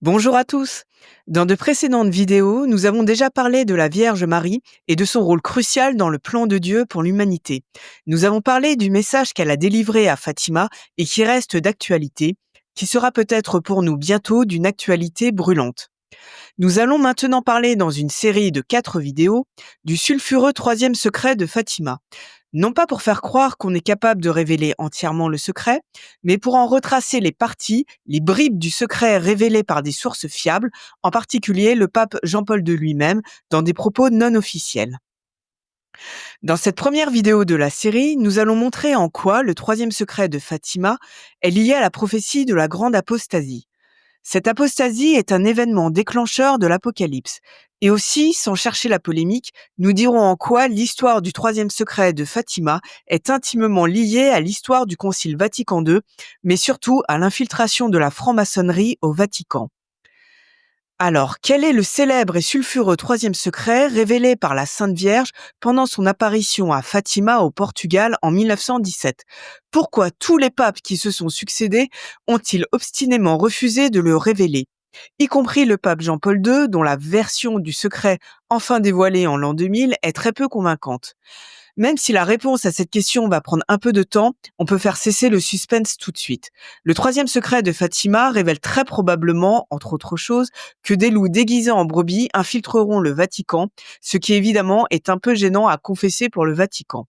Bonjour à tous. Dans de précédentes vidéos, nous avons déjà parlé de la Vierge Marie et de son rôle crucial dans le plan de Dieu pour l'humanité. Nous avons parlé du message qu'elle a délivré à Fatima et qui reste d'actualité, qui sera peut-être pour nous bientôt d'une actualité brûlante. Nous allons maintenant parler dans une série de 4 vidéos du sulfureux troisième secret de Fatima. Non pas pour faire croire qu'on est capable de révéler entièrement le secret, mais pour en retracer les parties, les bribes du secret révélées par des sources fiables, en particulier le pape Jean-Paul II lui-même, dans des propos non officiels. Dans cette première vidéo de la série, nous allons montrer en quoi le troisième secret de Fatima est lié à la prophétie de la grande apostasie. Cette apostasie est un événement déclencheur de l'Apocalypse. Et aussi, sans chercher la polémique, nous dirons en quoi l'histoire du troisième secret de Fatima est intimement liée à l'histoire du Concile Vatican II, mais surtout à l'infiltration de la franc-maçonnerie au Vatican. Alors, quel est le célèbre et sulfureux troisième secret révélé par la Sainte Vierge pendant son apparition à Fatima au Portugal en 1917 ? Pourquoi tous les papes qui se sont succédés ont-ils obstinément refusé de le révéler, y compris le pape Jean-Paul II, dont la version du secret enfin dévoilée en l'an 2000 est très peu convaincante ? Même si la réponse à cette question va prendre un peu de temps, on peut faire cesser le suspense tout de suite. Le troisième secret de Fatima révèle très probablement, entre autres choses, que des loups déguisés en brebis infiltreront le Vatican, ce qui évidemment est un peu gênant à confesser pour le Vatican.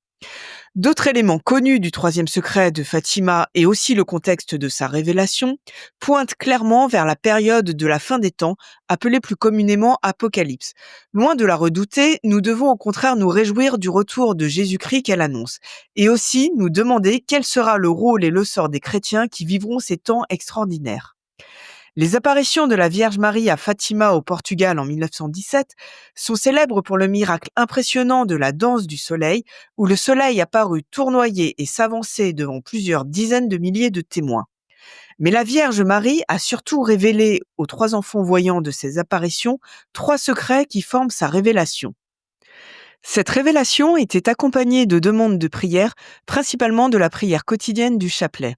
D'autres éléments connus du troisième secret de Fatima et aussi le contexte de sa révélation pointent clairement vers la période de la fin des temps, appelée plus communément Apocalypse. Loin de la redouter, nous devons au contraire nous réjouir du retour de Jésus-Christ qu'elle annonce, et aussi nous demander quel sera le rôle et le sort des chrétiens qui vivront ces temps extraordinaires. Les apparitions de la Vierge Marie à Fatima au Portugal en 1917 sont célèbres pour le miracle impressionnant de la danse du soleil, où le soleil apparut tournoyer et s'avancer devant plusieurs dizaines de milliers de témoins. Mais la Vierge Marie a surtout révélé aux 3 enfants voyants de ces apparitions 3 secrets qui forment sa révélation. Cette révélation était accompagnée de demandes de prière, principalement de la prière quotidienne du chapelet.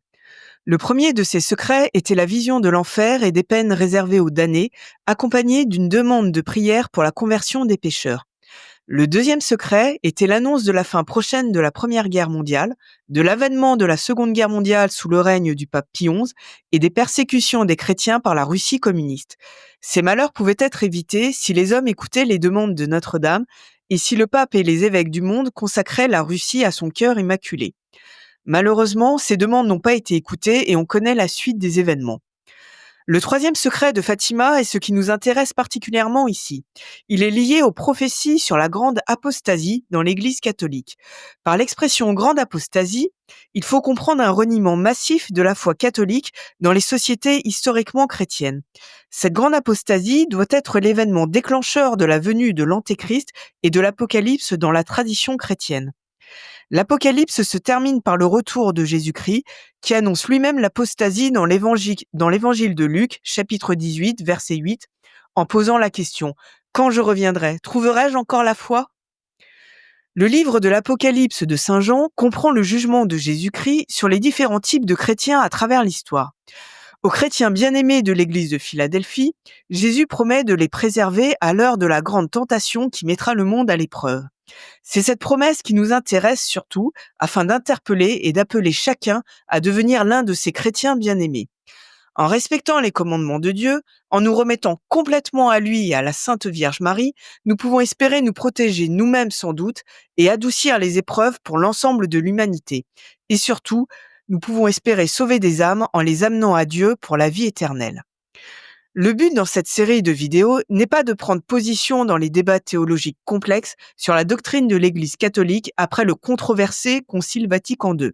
Le premier de ces secrets était la vision de l'enfer et des peines réservées aux damnés, accompagnée d'une demande de prière pour la conversion des pécheurs. Le deuxième secret était l'annonce de la fin prochaine de la Première Guerre mondiale, de l'avènement de la Seconde Guerre mondiale sous le règne du pape Pie XI et des persécutions des chrétiens par la Russie communiste. Ces malheurs pouvaient être évités si les hommes écoutaient les demandes de Notre-Dame et si le pape et les évêques du monde consacraient la Russie à son cœur immaculé. Malheureusement, ces demandes n'ont pas été écoutées et on connaît la suite des événements. Le troisième secret de Fatima est ce qui nous intéresse particulièrement ici. Il est lié aux prophéties sur la grande apostasie dans l'Église catholique. Par l'expression grande apostasie, il faut comprendre un reniement massif de la foi catholique dans les sociétés historiquement chrétiennes. Cette grande apostasie doit être l'événement déclencheur de la venue de l'Antéchrist et de l'Apocalypse dans la tradition chrétienne. L'Apocalypse se termine par le retour de Jésus-Christ, qui annonce lui-même l'apostasie dans l'évangile de Luc, chapitre 18, verset 8, en posant la question « Quand je reviendrai, trouverai-je encore la foi ?» Le livre de l'Apocalypse de Saint Jean comprend le jugement de Jésus-Christ sur les différents types de chrétiens à travers l'histoire. Aux chrétiens bien-aimés de l'église de Philadelphie, Jésus promet de les préserver à l'heure de la grande tentation qui mettra le monde à l'épreuve. C'est cette promesse qui nous intéresse surtout, afin d'interpeller et d'appeler chacun à devenir l'un de ces chrétiens bien-aimés. En respectant les commandements de Dieu, en nous remettant complètement à lui et à la Sainte Vierge Marie, nous pouvons espérer nous protéger nous-mêmes sans doute et adoucir les épreuves pour l'ensemble de l'humanité. Et surtout, nous pouvons espérer sauver des âmes en les amenant à Dieu pour la vie éternelle. Le but dans cette série de vidéos n'est pas de prendre position dans les débats théologiques complexes sur la doctrine de l'Église catholique après le controversé Concile Vatican II.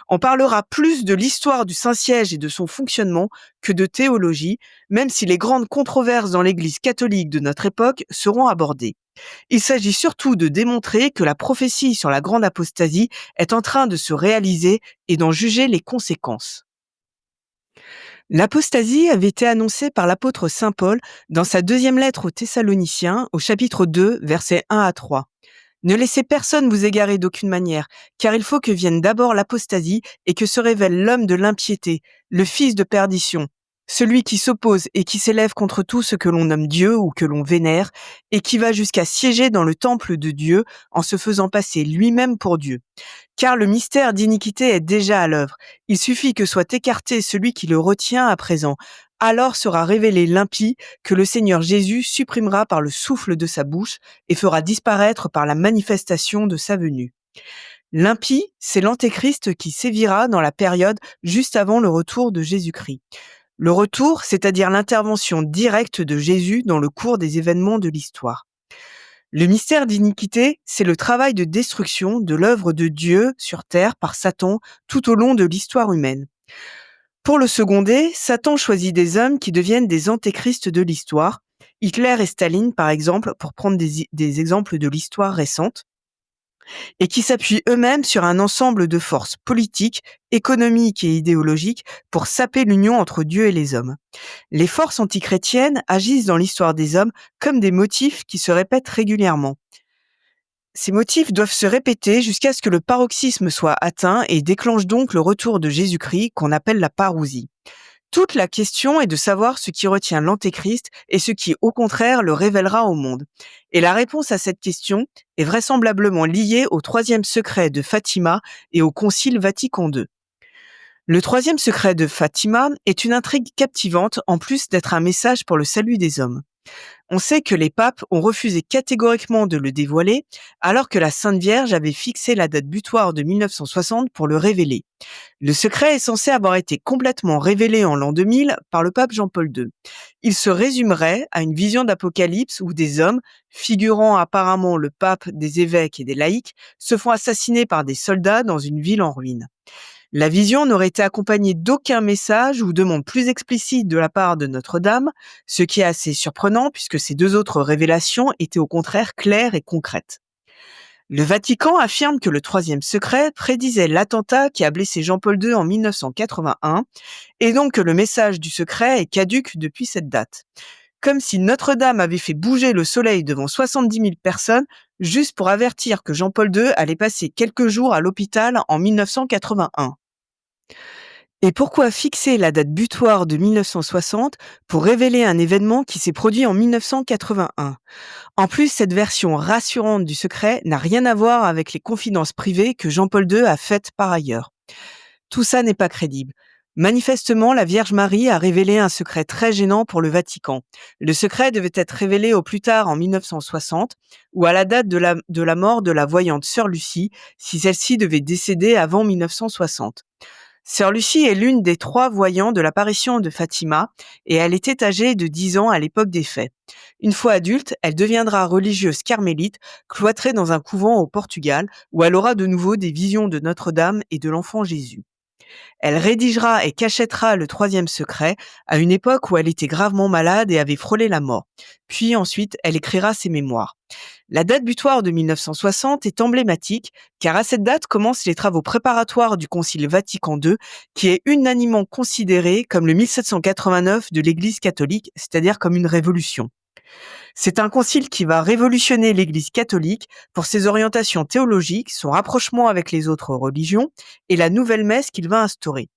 On parlera plus de l'histoire du Saint-Siège et de son fonctionnement que de théologie, même si les grandes controverses dans l'Église catholique de notre époque seront abordées. Il s'agit surtout de démontrer que la prophétie sur la grande apostasie est en train de se réaliser et d'en juger les conséquences. L'apostasie avait été annoncée par l'apôtre saint Paul dans sa deuxième lettre aux Thessaloniciens, au chapitre 2, versets 1 à 3. Ne laissez personne vous égarer d'aucune manière, car il faut que vienne d'abord l'apostasie et que se révèle l'homme de l'impiété, le fils de perdition. celui qui s'oppose et qui s'élève contre tout ce que l'on nomme Dieu ou que l'on vénère, et qui va jusqu'à siéger dans le temple de Dieu en se faisant passer lui-même pour Dieu. Car le mystère d'iniquité est déjà à l'œuvre. Il suffit que soit écarté celui qui le retient à présent. Alors sera révélé l'impie que le Seigneur Jésus supprimera par le souffle de sa bouche et fera disparaître par la manifestation de sa venue. L'impie, c'est l'antéchrist qui sévira dans la période juste avant le retour de Jésus-Christ. Le retour, c'est-à-dire l'intervention directe de Jésus dans le cours des événements de l'histoire. Le mystère d'iniquité, c'est le travail de destruction de l'œuvre de Dieu sur terre par Satan tout au long de l'histoire humaine. Pour le seconder, Satan choisit des hommes qui deviennent des antéchrists de l'histoire. Hitler et Staline, par exemple, pour prendre des exemples de l'histoire récente, et qui s'appuient eux-mêmes sur un ensemble de forces politiques, économiques et idéologiques pour saper l'union entre Dieu et les hommes. Les forces antichrétiennes agissent dans l'histoire des hommes comme des motifs qui se répètent régulièrement. Ces motifs doivent se répéter jusqu'à ce que le paroxysme soit atteint et déclenche donc le retour de Jésus-Christ qu'on appelle la parousie. Toute la question est de savoir ce qui retient l'Antéchrist et ce qui, au contraire, le révélera au monde. Et la réponse à cette question est vraisemblablement liée au troisième secret de Fatima et au Concile Vatican II. Le troisième secret de Fatima est une intrigue captivante en plus d'être un message pour le salut des hommes. On sait que les papes ont refusé catégoriquement de le dévoiler, alors que la Sainte Vierge avait fixé la date butoir de 1960 pour le révéler. Le secret est censé avoir été complètement révélé en l'an 2000 par le pape Jean-Paul II. Il se résumerait à une vision d'Apocalypse où des hommes, figurant apparemment le pape, des évêques et des laïcs, se font assassiner par des soldats dans une ville en ruine. La vision n'aurait été accompagnée d'aucun message ou demande plus explicite de la part de Notre-Dame, ce qui est assez surprenant puisque ces deux autres révélations étaient au contraire claires et concrètes. Le Vatican affirme que le troisième secret prédisait l'attentat qui a blessé Jean-Paul II en 1981 et donc que le message du secret est caduc depuis cette date. Comme si Notre-Dame avait fait bouger le soleil devant 70 000 personnes juste pour avertir que Jean-Paul II allait passer quelques jours à l'hôpital en 1981. Et pourquoi fixer la date butoir de 1960 pour révéler un événement qui s'est produit en 1981 ? En plus, cette version rassurante du secret n'a rien à voir avec les confidences privées que Jean-Paul II a faites par ailleurs. Tout ça n'est pas crédible. Manifestement, la Vierge Marie a révélé un secret très gênant pour le Vatican. Le secret devait être révélé au plus tard en 1960 ou à la date de la mort de la voyante Sœur Lucie, si celle-ci devait décéder avant 1960. Sœur Lucie est l'une des 3 voyants de l'apparition de Fatima et elle était âgée de 10 ans à l'époque des faits. Une fois adulte, elle deviendra religieuse carmélite, cloîtrée dans un couvent au Portugal, où elle aura de nouveau des visions de Notre-Dame et de l'enfant Jésus. Elle rédigera et cachètera le troisième secret à une époque où elle était gravement malade et avait frôlé la mort. Puis ensuite, elle écrira ses mémoires. La date butoir de 1960 est emblématique car à cette date commencent les travaux préparatoires du Concile Vatican II qui est unanimement considéré comme le 1789 de l'Église catholique, c'est-à-dire comme une révolution. C'est un concile qui va révolutionner l'Église catholique pour ses orientations théologiques, son rapprochement avec les autres religions et la nouvelle messe qu'il va instaurer.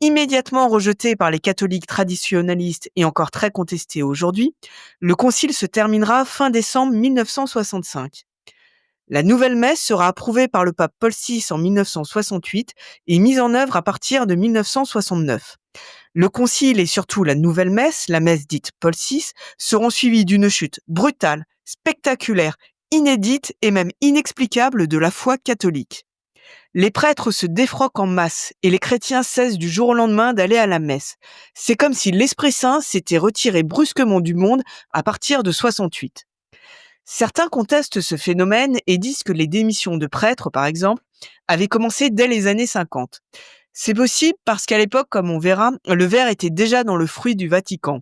Immédiatement rejeté par les catholiques traditionnalistes et encore très contesté aujourd'hui, le concile se terminera fin décembre 1965. La nouvelle messe sera approuvée par le pape Paul VI en 1968 et mise en œuvre à partir de 1969. Le concile et surtout la nouvelle messe, la messe dite Paul VI, seront suivis d'une chute brutale, spectaculaire, inédite et même inexplicable de la foi catholique. Les prêtres se défroquent en masse et les chrétiens cessent du jour au lendemain d'aller à la messe. C'est comme si l'Esprit Saint s'était retiré brusquement du monde à partir de 68. Certains contestent ce phénomène et disent que les démissions de prêtres, par exemple, avaient commencé dès les années 50. C'est possible parce qu'à l'époque, comme on verra, le verre était déjà dans le fruit du Vatican.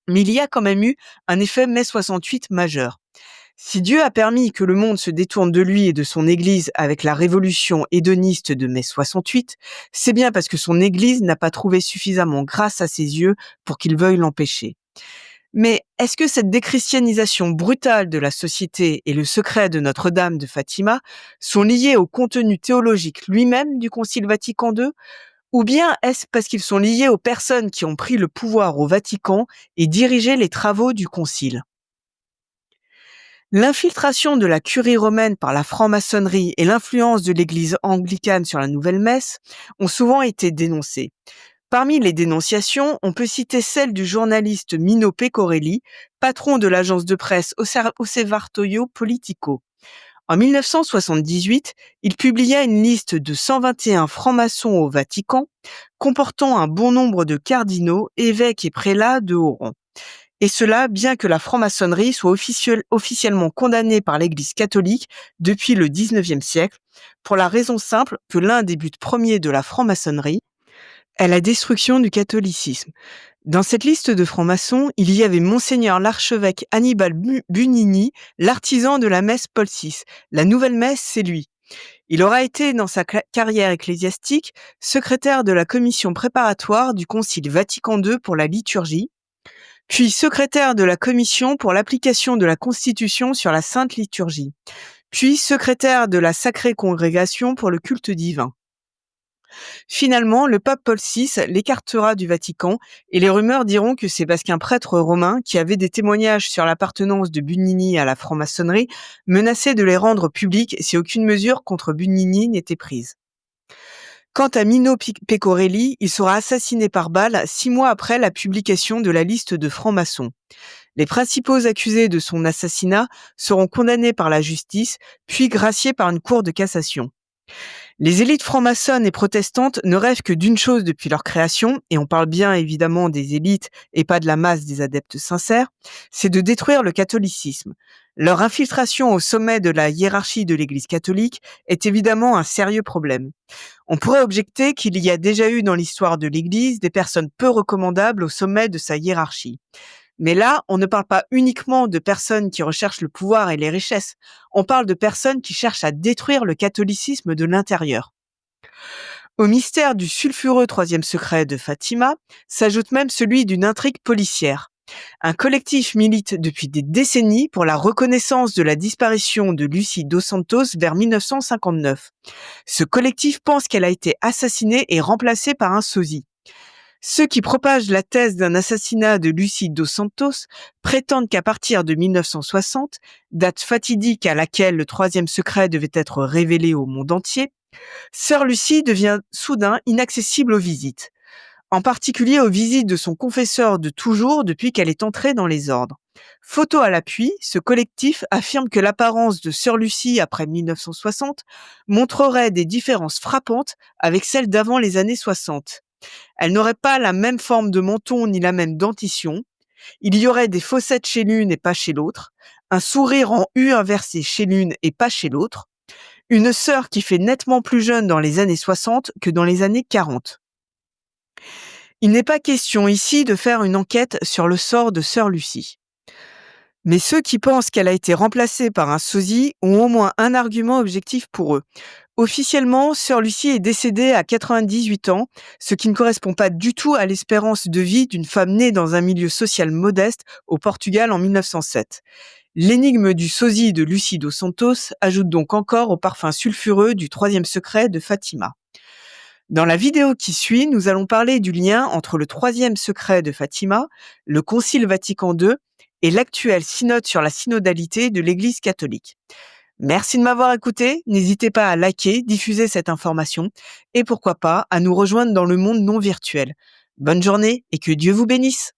Mais il y a quand même eu un effet mai 68 majeur. Si Dieu a permis que le monde se détourne de lui et de son Église avec la révolution hédoniste de mai 68, c'est bien parce que son Église n'a pas trouvé suffisamment grâce à ses yeux pour qu'il veuille l'empêcher. Mais est-ce que cette déchristianisation brutale de la société et le secret de Notre-Dame de Fatima sont liés au contenu théologique lui-même du Concile Vatican II Ou bien est-ce parce qu'ils sont liés aux personnes qui ont pris le pouvoir au Vatican et dirigé les travaux du Concile? L'infiltration de la curie romaine par la franc-maçonnerie et l'influence de l'Église anglicane sur la nouvelle messe ont souvent été dénoncées. Parmi les dénonciations, on peut citer celle du journaliste Mino Pecorelli, patron de l'agence de presse Osservatorio Politico. En 1978, il publia une liste de 121 francs-maçons au Vatican, comportant un bon nombre de cardinaux, évêques et prélats de haut rang. Et cela bien que la franc-maçonnerie soit officiellement condamnée par l'Église catholique depuis le XIXe siècle, pour la raison simple que l'un des buts premiers de la franc-maçonnerie est la destruction du catholicisme. Dans cette liste de francs-maçons, il y avait Monseigneur l'archevêque Annibal Bunini, l'artisan de la messe Paul VI. La nouvelle messe, c'est lui. Il aura été, dans sa carrière ecclésiastique, secrétaire de la commission préparatoire du Concile Vatican II pour la liturgie, puis secrétaire de la commission pour l'application de la Constitution sur la Sainte Liturgie, puis secrétaire de la Sacrée Congrégation pour le culte divin. Finalement, le pape Paul VI l'écartera du Vatican et les rumeurs diront que c'est parce qu'un prêtre romain qui avait des témoignages sur l'appartenance de Bunini à la franc-maçonnerie menaçait de les rendre publics si aucune mesure contre Bunini n'était prise. Quant à Mino Pecorelli, il sera assassiné par balle 6 mois après la publication de la liste de francs-maçons. Les principaux accusés de son assassinat seront condamnés par la justice, puis graciés par une cour de cassation. Les élites franc-maçonnes et protestantes ne rêvent que d'une chose depuis leur création, et on parle bien évidemment des élites et pas de la masse des adeptes sincères, c'est de détruire le catholicisme. Leur infiltration au sommet de la hiérarchie de l'Église catholique est évidemment un sérieux problème. On pourrait objecter qu'il y a déjà eu dans l'histoire de l'Église des personnes peu recommandables au sommet de sa hiérarchie. Mais là, on ne parle pas uniquement de personnes qui recherchent le pouvoir et les richesses, on parle de personnes qui cherchent à détruire le catholicisme de l'intérieur. Au mystère du sulfureux troisième secret de Fatima s'ajoute même celui d'une intrigue policière. Un collectif milite depuis des décennies pour la reconnaissance de la disparition de Lucy Dos Santos vers 1959. Ce collectif pense qu'elle a été assassinée et remplacée par un sosie. Ceux qui propagent la thèse d'un assassinat de Lucy Dos Santos prétendent qu'à partir de 1960, date fatidique à laquelle le troisième secret devait être révélé au monde entier, Sœur Lucie devient soudain inaccessible aux visites, en particulier aux visites de son confesseur de toujours depuis qu'elle est entrée dans les ordres. Photo à l'appui, ce collectif affirme que l'apparence de Sœur Lucie après 1960 montrerait des différences frappantes avec celle d'avant les années 60. Elle n'aurait pas la même forme de menton ni la même dentition. Il y aurait des fossettes chez l'une et pas chez l'autre, un sourire en U inversé chez l'une et pas chez l'autre, une sœur qui fait nettement plus jeune dans les années 60 que dans les années 40. Il n'est pas question ici de faire une enquête sur le sort de Sœur Lucie. Mais ceux qui pensent qu'elle a été remplacée par un sosie ont au moins un argument objectif pour eux. Officiellement, Sœur Lucie est décédée à 98 ans, ce qui ne correspond pas du tout à l'espérance de vie d'une femme née dans un milieu social modeste au Portugal en 1907. L'énigme du sosie de Lucy Dos Santos ajoute donc encore au parfum sulfureux du troisième secret de Fatima. Dans la vidéo qui suit, nous allons parler du lien entre le troisième secret de Fatima, le Concile Vatican II et l'actuel synode sur la synodalité de l'Église catholique. Merci de m'avoir écouté, n'hésitez pas à liker, diffuser cette information et pourquoi pas à nous rejoindre dans le monde non virtuel. Bonne journée et que Dieu vous bénisse.